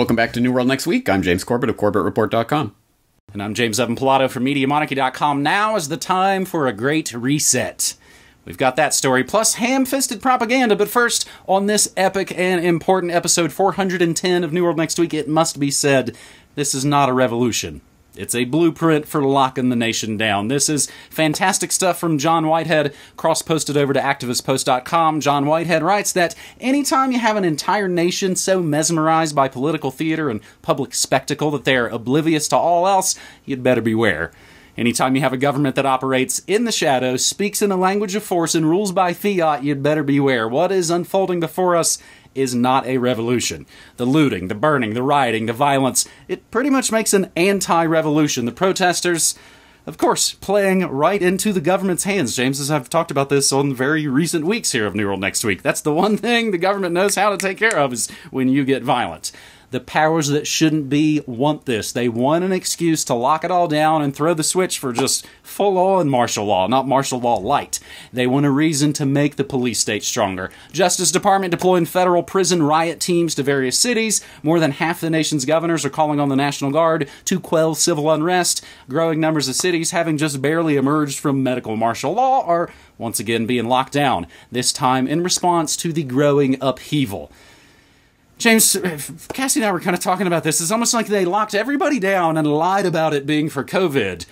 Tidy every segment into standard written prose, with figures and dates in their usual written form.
Welcome back to New World Next Week. I'm James Corbett of CorbettReport.com. And I'm James Evan Pilato from MediaMonarchy.com. Now is the time for a great reset. We've got that story, plus ham-fisted propaganda, but first, on this epic and important episode 410 of New World Next Week, it must be said, this is not a revolution. It's a blueprint for locking the nation down. This is fantastic stuff from John Whitehead, cross-posted over to activistpost.com. John Whitehead writes that anytime you have an entire nation so mesmerized by political theater and public spectacle that they're oblivious to all else, you'd better beware. Anytime you have a government that operates in the shadows, speaks in a language of force, and rules by fiat, you'd better beware. What is unfolding before us is not a revolution. The looting, the burning, the rioting, the violence, it pretty much makes an anti-revolution. The protesters, of course, playing right into the government's hands. James, as I've talked about this on very recent weeks here of New World Next Week, that's the one thing the government knows how to take care of is when you get violent. The powers that shouldn't be want this. They want an excuse to lock it all down and throw the switch for just full-on martial law, not martial law light. They want a reason to make the police state stronger. Justice Department deploying federal prison riot teams to various cities. More than half the nation's governors are calling on the National Guard to quell civil unrest. Growing numbers of cities, having just barely emerged from medical martial law, are once again being locked down, this time in response to the growing upheaval. James, Cassie and I were kind of talking about this. It's almost like they locked everybody down and lied about it being for COVID.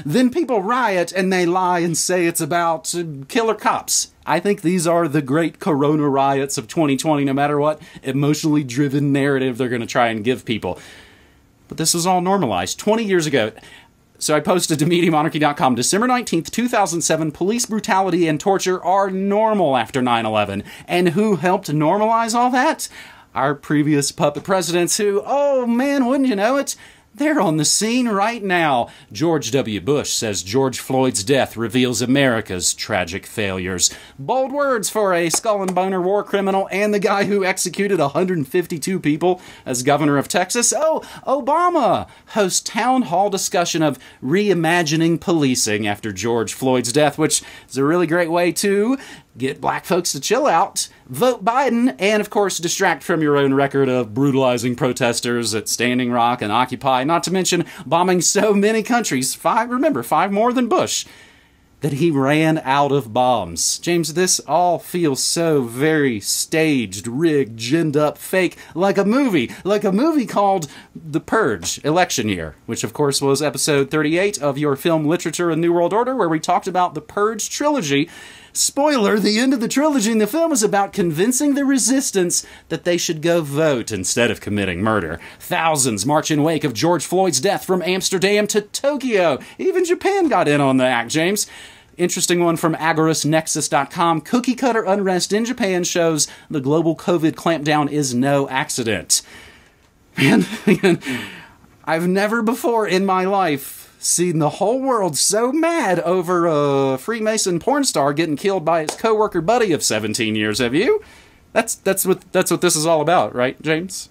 Then people riot and they lie and say it's about killer cops. I think these are the great corona riots of 2020, no matter what emotionally driven narrative they're going to try and give people. But this was all normalized 20 years ago. So I posted to MediaMonarchy.com, December 19th, 2007, police brutality and torture are normal after 9/11. And who helped normalize all that? Our previous puppet presidents who, oh man, wouldn't you know it, they're on the scene right now. George W. Bush says George Floyd's death reveals America's tragic failures. Bold words for a skull and boner war criminal and the guy who executed 152 people as governor of Texas. Oh, Obama hosts town hall discussion of reimagining policing after George Floyd's death, which is a really great way to get black folks to chill out, vote Biden, and of course distract from your own record of brutalizing protesters at Standing Rock and Occupy, not to mention bombing so many countries, five more than Bush, that he ran out of bombs. James, this all feels so very staged, rigged, ginned up, fake, like a movie called The Purge, Election Year, which of course was episode 38 of your film Literature and New World Order, where we talked about the Purge trilogy. Spoiler, the end of the trilogy in the film is about convincing the resistance that they should go vote instead of committing murder. Thousands march in wake of George Floyd's death from Amsterdam to Tokyo. Even Japan got in on the act, James. Interesting one from agoristnexus.com. Cookie cutter unrest in Japan shows the global COVID clampdown is no accident. Man, I've never before in my life seen the whole world so mad over a Freemason porn star getting killed by his co-worker buddy of 17 years. Have you? That's what this is all about, right, James?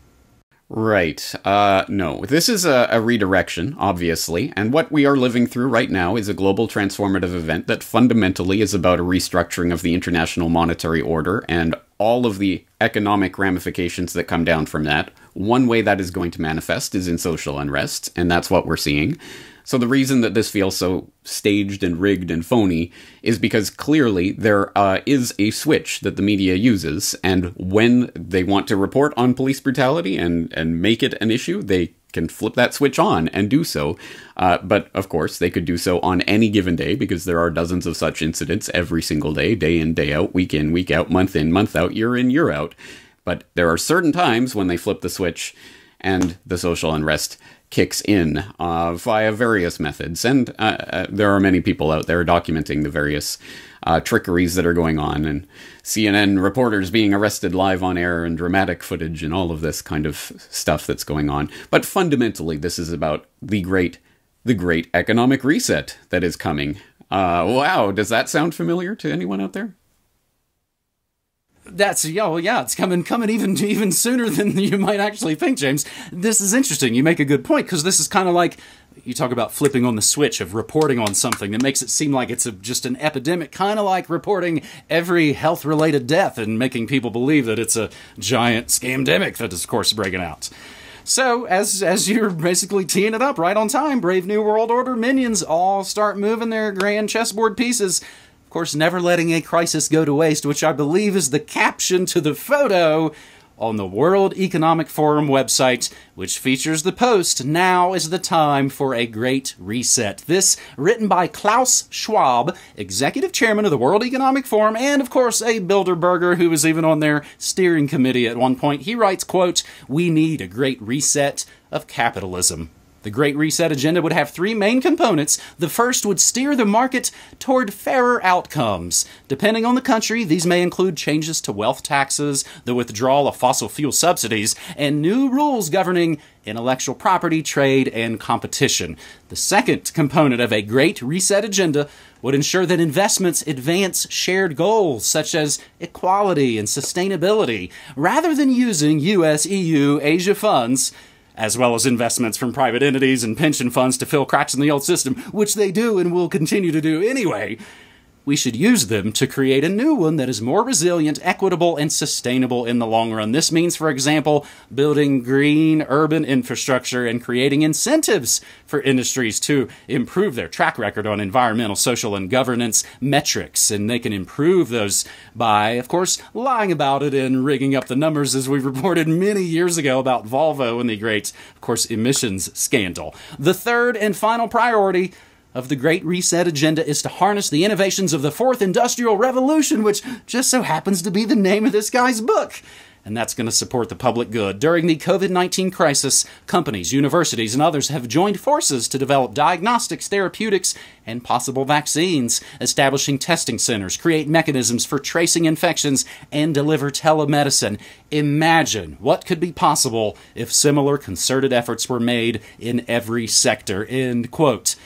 Right. No. This is a redirection, obviously, and what we are living through right now is a global transformative event that fundamentally is about a restructuring of the international monetary order and all of the economic ramifications that come down from that. One way that is going to manifest is in social unrest, and that's what we're seeing. So the reason that this feels so staged and rigged and phony is because clearly there is a switch that the media uses, and when they want to report on police brutality and make it an issue, they can flip that switch on and do so. But of course, they could do so on any given day because there are dozens of such incidents every single day in, day out, week in, week out, month in, month out, year in, year out. But there are certain times when they flip the switch and the social unrest kicks in via various methods. And there are many people out there documenting the various trickeries that are going on, and CNN reporters being arrested live on air and dramatic footage and all of this kind of stuff that's going on. But fundamentally, this is about the great economic reset that is coming. Wow, does that sound familiar to anyone out there? That's, yeah, it's coming even sooner than you might actually think, James. This is interesting. You make a good point, because this is kind of like, you talk about flipping on the switch of reporting on something that makes it seem like it's just an epidemic, kind of like reporting every health-related death and making people believe that it's a giant scamdemic that is, of course, breaking out. So, as you're basically teeing it up right on time, Brave New World Order minions all start moving their grand chessboard pieces. Of course, never letting a crisis go to waste, which I believe is the caption to the photo on the World Economic Forum website, which features the post, "Now is the time for a great reset." This written by Klaus Schwab, executive chairman of the World Economic Forum, and of course a Bilderberger who was even on their steering committee at one point. He writes, quote, "We need a great reset of capitalism." The Great Reset agenda would have three main components. The first would steer the market toward fairer outcomes. Depending on the country, these may include changes to wealth taxes, the withdrawal of fossil fuel subsidies, and new rules governing intellectual property, trade, and competition. The second component of a Great Reset agenda would ensure that investments advance shared goals such as equality and sustainability, rather than using US, EU, Asia funds, as well as investments from private entities and pension funds to fill cracks in the old system, which they do and will continue to do anyway. We should use them to create a new one that is more resilient, equitable, and sustainable in the long run. This means, for example, building green urban infrastructure and creating incentives for industries to improve their track record on environmental, social, and governance metrics. And they can improve those by, of course, lying about it and rigging up the numbers, as we reported many years ago about Volvo and the great, of course, emissions scandal. The third and final priority of the Great Reset agenda is to harness the innovations of the Fourth Industrial Revolution, which just so happens to be the name of this guy's book. And that's going to support the public good. During the COVID-19 crisis, companies, universities, and others have joined forces to develop diagnostics, therapeutics, and possible vaccines, establishing testing centers, create mechanisms for tracing infections, and deliver telemedicine. Imagine what could be possible if similar concerted efforts were made in every sector. End quote.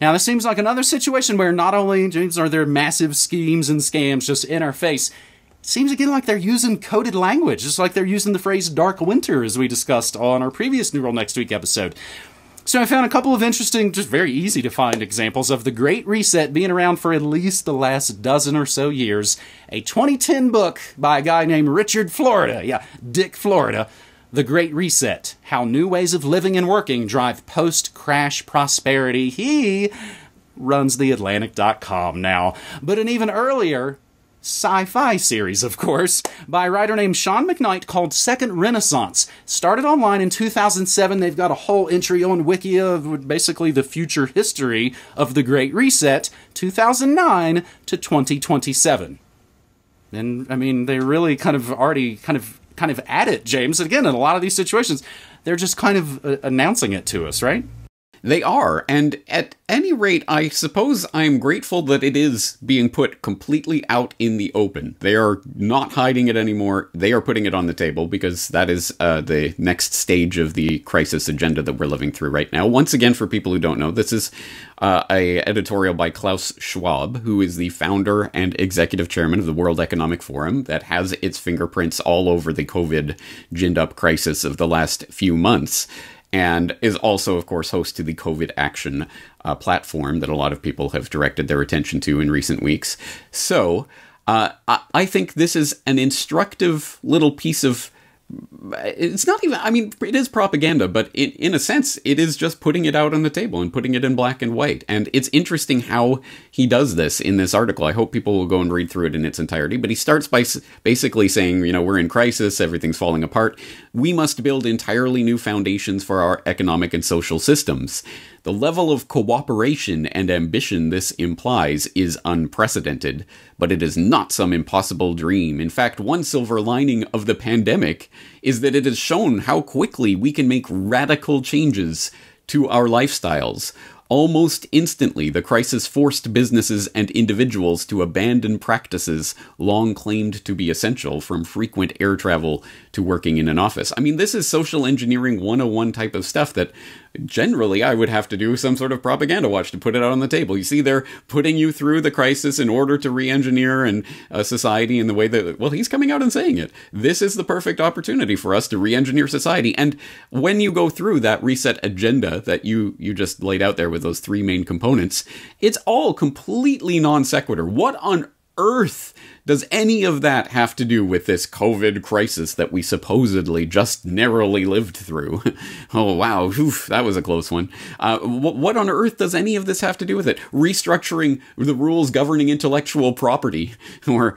Now, this seems like another situation where not only are there massive schemes and scams just in our face, it seems again like they're using coded language, just like they're using the phrase dark winter, as we discussed on our previous New World Next Week episode. So I found a couple of interesting, just very easy to find examples of the Great Reset being around for at least the last dozen or so years. A 2010 book by a guy named Richard Florida, Dick Florida, The Great Reset, How New Ways of Living and Working Drive Post-Crash Prosperity. He runs theatlantic.com now. But an even earlier sci-fi series, of course, by a writer named Sean McKnight called Second Renaissance. Started online in 2007. They've got a whole entry on Wiki of basically the future history of the Great Reset, 2009 to 2027. And, I mean, they really kind of at it, James. Again, in a lot of these situations, they're just kind of announcing it to us, right? They are, and at any rate, I suppose I'm grateful that it is being put completely out in the open. They are not hiding it anymore. They are putting it on the table, because that is the next stage of the crisis agenda that we're living through right now. Once again, for people who don't know, this is a editorial by Klaus Schwab, who is the founder and executive chairman of the World Economic Forum, that has its fingerprints all over the COVID ginned-up crisis of the last few months, and is also, of course, host to the COVID Action platform that a lot of people have directed their attention to in recent weeks. So, I think this is an instructive little piece of... It's not even... I mean, it is propaganda, but in a sense, it is just putting it out on the table and putting it in black and white. And it's interesting how he does this in this article. I hope people will go and read through it in its entirety. But he starts by basically saying, we're in crisis, everything's falling apart. We must build entirely new foundations for our economic and social systems. The level of cooperation and ambition this implies is unprecedented, but it is not some impossible dream. In fact, one silver lining of the pandemic is that it has shown how quickly we can make radical changes to our lifestyles. Almost instantly, the crisis forced businesses and individuals to abandon practices long claimed to be essential, from frequent air travel to working in an office. I mean, this is social engineering 101 type of stuff that generally I would have to do some sort of propaganda watch to put it out on the table. You see, they're putting you through the crisis in order to re-engineer society in the way that, well, he's coming out and saying it. This is the perfect opportunity for us to re-engineer society. And when you go through that reset agenda that you just laid out there with those three main components, it's all completely non sequitur. What on earth does any of that have to do with this COVID crisis that we supposedly just narrowly lived through? Oh, wow. Oof, that was a close one. What on earth does any of this have to do with it? Restructuring the rules governing intellectual property, or,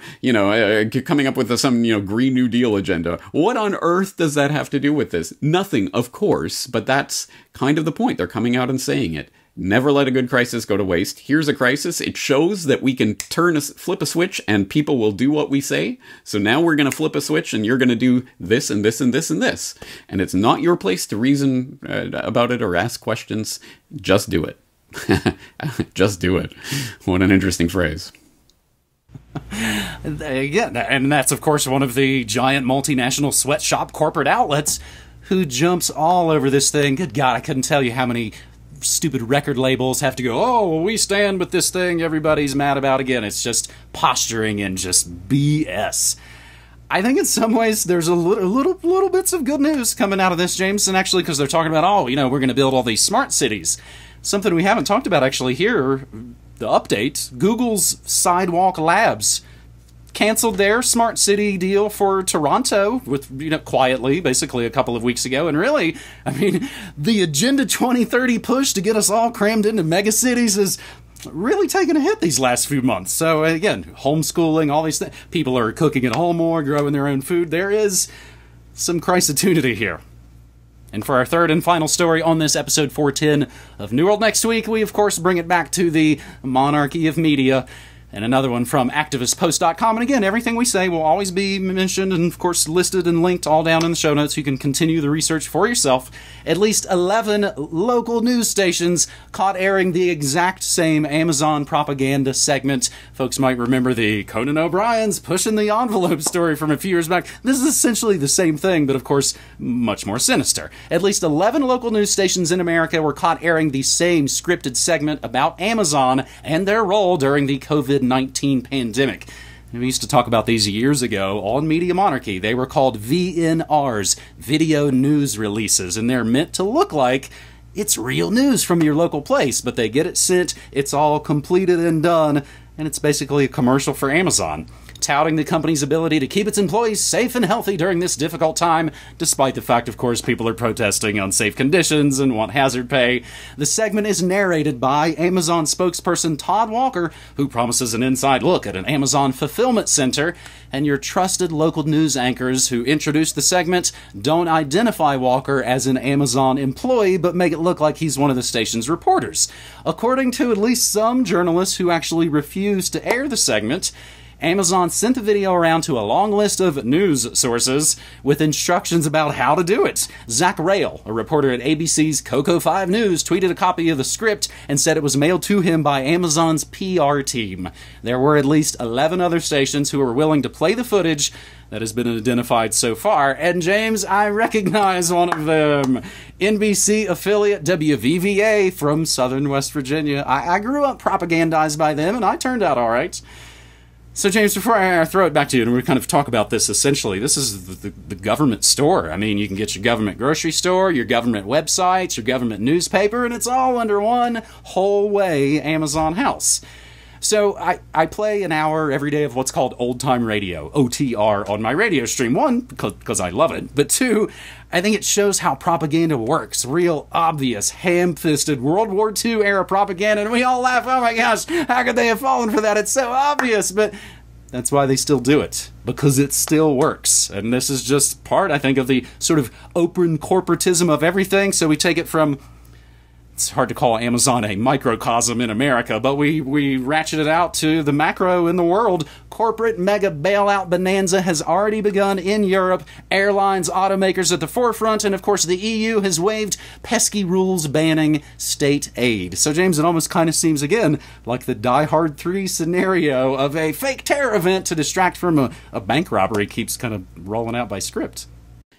coming up with some, Green New Deal agenda. What on earth does that have to do with this? Nothing, of course, but that's kind of the point. They're coming out and saying it. Never let a good crisis go to waste. Here's a crisis. It shows that we can flip a switch and people will do what we say. So now we're going to flip a switch and you're going to do this and this and this and this. And it's not your place to reason about it or ask questions. Just do it. Just do it. What an interesting phrase. Yeah, and that's, of course, one of the giant multinational sweatshop corporate outlets who jumps all over this thing. Good God, I couldn't tell you how many stupid record labels have to go, oh, well, we stand with this thing everybody's mad about again. It's just posturing and just BS. I think in some ways there's a little bits of good news coming out of this, James, and actually because they're talking about, we're going to build all these smart cities. Something we haven't talked about actually here, the update, Google's Sidewalk Labs canceled their smart city deal for Toronto with, quietly, basically a couple of weeks ago. And really, the Agenda 2030 push to get us all crammed into megacities is really taking a hit these last few months. So again, homeschooling, all these things. People are cooking at home more, growing their own food. There is some crisis-opportunity here. And for our third and final story on this episode 410 of New World Next Week, we of course bring it back to the monarchy of media. And another one from activistpost.com. And again, everything we say will always be mentioned and, of course, listed and linked all down in the show notes. You can continue the research for yourself. At least 11 local news stations caught airing the exact same Amazon propaganda segment. Folks might remember the Conan O'Brien's pushing the envelope story from a few years back. This is essentially the same thing, but, of course, much more sinister. At least 11 local news stations in America were caught airing the same scripted segment about Amazon and their role during the COVID-19 pandemic. We used to talk about these years ago on Media Monarchy. They were called VNRs, video news releases, and they're meant to look like it's real news from your local place, but they get it sent, it's all completed and done, and it's basically a commercial for Amazon, touting the company's ability to keep its employees safe and healthy during this difficult time, despite the fact, of course, people are protesting unsafe conditions and want hazard pay. The segment is narrated by Amazon spokesperson Todd Walker, who promises an inside look at an Amazon fulfillment center, and your trusted local news anchors who introduce the segment don't identify Walker as an Amazon employee, but make it look like he's one of the station's reporters. According to at least some journalists who actually refused to air the segment, Amazon sent the video around to a long list of news sources with instructions about how to do it. Zach Rail, a reporter at ABC's Coco 5 News, tweeted a copy of the script and said it was mailed to him by Amazon's PR team. There were at least 11 other stations who were willing to play the footage that has been identified so far, and James, I recognize one of them. NBC affiliate WVVA from Southern West Virginia. I grew up propagandized by them, and I turned out all right. So, James, before I throw it back to you, and we kind of talk about this essentially, this is the government store. I mean, you can get your government grocery store, your government websites, your government newspaper, and it's all under one whole way Amazon house. So I play an hour every day of what's called old-time radio, OTR, on my radio stream. One, because I love it, but two, I think it shows how propaganda works. Real obvious, ham-fisted World War II era propaganda, and we all laugh, oh my gosh, how could they have fallen for that? It's so obvious, but that's why they still do it, because it still works. And this is just part, I think, of the sort of open corporatism of everything, so we take it from... It's hard to call Amazon a microcosm in America, but we ratchet it out to the macro in the world. Corporate mega bailout bonanza has already begun in Europe. Airlines, automakers at the forefront, and of course the EU has waived pesky rules banning state aid. So, James, it almost kind of seems again like the Die Hard 3 scenario of a fake terror event to distract from a bank robbery keeps kind of rolling out by script.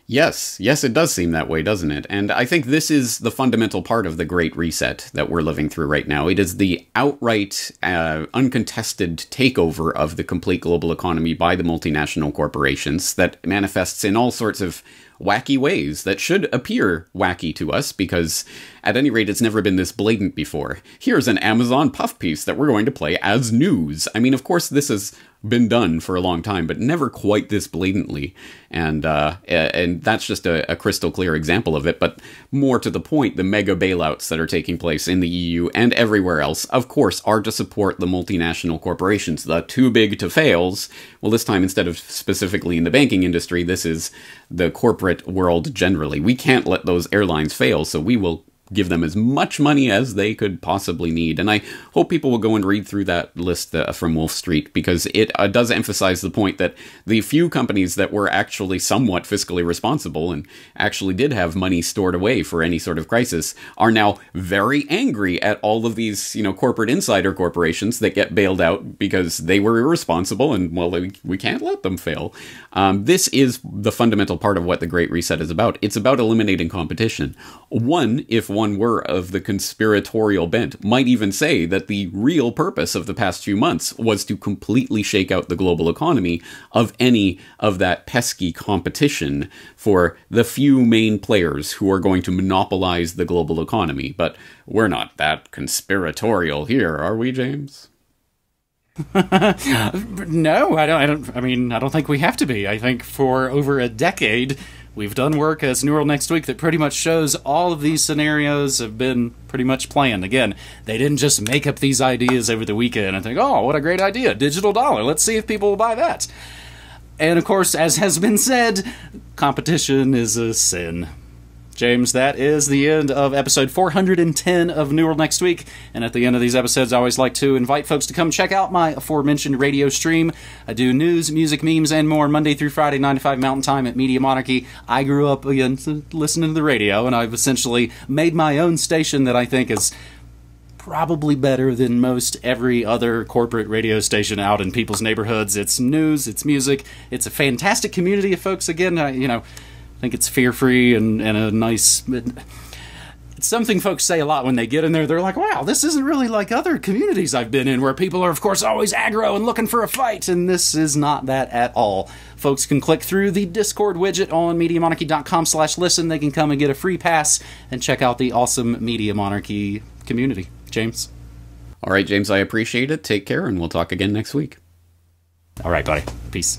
Yes, it does seem that way, doesn't it? And I think this is the fundamental part of the Great Reset that we're living through right now. It is the outright, uncontested takeover of the complete global economy by the multinational corporations that manifests in all sorts of wacky ways that should appear wacky to us, because at any rate, it's never been this blatant before. Here's an Amazon puff piece that we're going to play as news. I mean, of course, this has been done for a long time, but never quite this blatantly. And that's just a crystal clear example of it. But more to the point, the mega bailouts that are taking place in the EU and everywhere else, of course, are to support the multinational corporations, the too big to fails. Well, this time, instead of specifically in the banking industry, this is the corporate world generally. We can't let those airlines fail, so we will give them as much money as they could possibly need. And I hope people will go and read through that list from Wolf Street, because it does emphasize the point that the few companies that were actually somewhat fiscally responsible and actually did have money stored away for any sort of crisis are now very angry at all of these, corporate insider corporations that get bailed out because they were irresponsible and, well, we can't let them fail. This is the fundamental part of what the Great Reset is about. It's about eliminating competition. If one were of the conspiratorial bent, might even say that the real purpose of the past few months was to completely shake out the global economy of any of that pesky competition for the few main players who are going to monopolize the global economy. But we're not that conspiratorial here, are we, James? No, I don't think we have to be. I think for over a decade, we've done work as New World Next Week that pretty much shows all of these scenarios have been pretty much planned. Again, they didn't just make up these ideas over the weekend and think, oh, what a great idea, digital dollar, let's see if people will buy that. And of course, as has been said, competition is a sin. James, that is the end of episode 410 of New World Next Week. And at the end of these episodes, I always like to invite folks to come check out my aforementioned radio stream. I do news, music, memes, and more Monday through Friday, 9 to 5 Mountain Time at Media Monarchy. I grew up listening to the radio, and I've essentially made my own station that I think is probably better than most every other corporate radio station out in people's neighborhoods. It's news, it's music, it's a fantastic community of folks. Again, I think it's fear-free and a nice... It's something folks say a lot when they get in there. They're like, wow, this isn't really like other communities I've been in where people are, of course, always aggro and looking for a fight, and this is not that at all. Folks can click through the Discord widget on MediaMonarchy.com/listen. They can come and get a free pass and check out the awesome Media Monarchy community. James? All right, James, I appreciate it. Take care, and we'll talk again next week. All right, buddy. Peace.